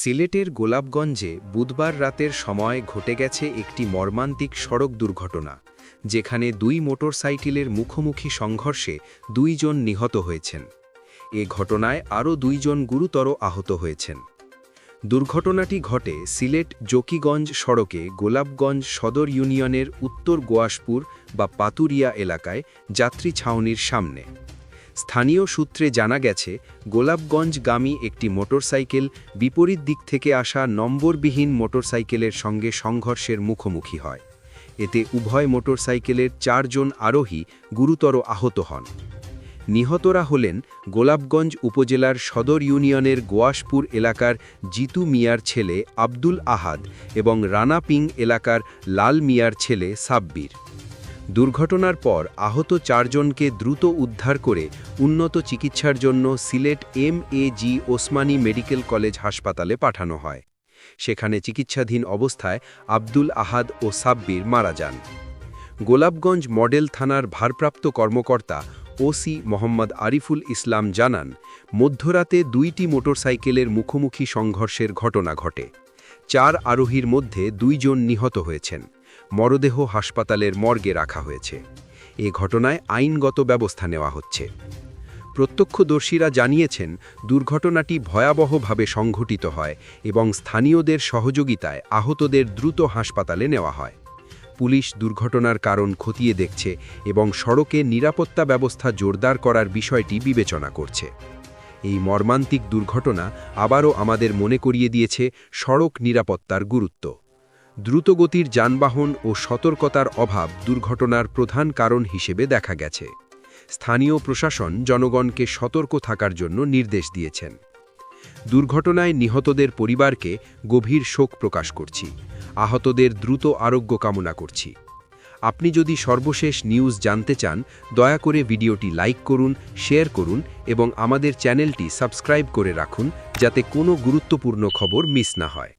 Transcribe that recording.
সিলেটের গোলাপগঞ্জে বুধবার রাতের সময় ঘটে গেছে একটি মর্মান্তিক সড়ক দুর্ঘটনা, যেখানে দুই মোটরসাইকেলের মুখোমুখি সংঘর্ষে 2 জন নিহত হয়েছেন। এ ঘটনায় আরও 2 জন গুরুতর আহত হয়েছেন। দুর্ঘটনাটি ঘটে সিলেট জকিগঞ্জ সড়কে গোলাপগঞ্জ সদর ইউনিয়নের উত্তর গোয়াসপুর বা পাতুরিয়া এলাকায় যাত্রী ছাউনির সামনে। স্থানীয় সূত্রে জানা গেছে, গোলাপগঞ্জগামী একটি মোটরসাইকেল বিপরীত দিক থেকে আসা নম্বরবিহীন মোটরসাইকেলের সঙ্গে সংঘর্ষের মুখোমুখি হয়। এতে উভয় মোটরসাইকেলের 4 জন আরোহী গুরুতর আহত হন। নিহতরা হলেন গোলাপগঞ্জ উপজেলার সদর ইউনিয়নের গোয়াসপুর এলাকার জিতু মিয়ার ছেলে আব্দুল আহাদ এবং রানাপিং এলাকার লাল মিয়ার ছেলে সাব্বির। দুর্ঘটনার পর আহত 4 জনকে দ্রুত উদ্ধার করে উন্নত চিকিৎসার জন্য সিলেট এম.এ.জি. ওসমানী মেডিকেল কলেজ হাসপাতালে পাঠানো হয়। সেখানে চিকিৎসাধীন অবস্থায় আব্দুল আহাদ ও সাব্বির মারা যান। গোলাপগঞ্জ মডেল থানার ভারপ্রাপ্ত কর্মকর্তা ওসি মোহাম্মদ আরিফুল ইসলাম জানান, মধ্যরাতে 2টি মোটরসাইকেলের মুখোমুখি সংঘর্ষের ঘটনা ঘটে। 4 আরোহীর মধ্যে 2 জন নিহত হয়েছেন। মরদেহ হাসপাতালের মর্গে রাখা হয়েছে। এ ঘটনায় আইনগত ব্যবস্থা নেওয়া হচ্ছে। প্রত্যক্ষদর্শীরা জানিয়েছেন, দুর্ঘটনাটি ভয়াবহভাবে সংঘটিত হয় এবং স্থানীয়দের সহযোগিতায় আহতদের দ্রুত হাসপাতালে নেওয়া হয়। পুলিশ দুর্ঘটনার কারণ খতিয়ে দেখছে এবং সড়কে নিরাপত্তা ব্যবস্থা জোরদার করার বিষয়টি বিবেচনা করছে। এই মর্মান্তিক দুর্ঘটনা আবারও আমাদের মনে করিয়ে দিয়েছে সড়ক নিরাপত্তার গুরুত্ব। দ্রুতগতির যানবাহন ও সতর্কতার অভাব দুর্ঘটনার প্রধান কারণ হিসেবে দেখা গেছে। স্থানীয় প্রশাসন জনগণকে সতর্ক থাকার জন্য নির্দেশ দিয়েছেন। দুর্ঘটনায় নিহতদের পরিবারকে গভীর শোক প্রকাশ করছি। আহতদের দ্রুত আরোগ্য কামনা করছি। আপনি যদি সর্বশেষ নিউজ জানতে চান, দয়া করে ভিডিওটি লাইক করুন, শেয়ার করুন এবং আমাদের চ্যানেলটি সাবস্ক্রাইব করে রাখুন, যাতে কোনো গুরুত্বপূর্ণ খবর মিস না হয়।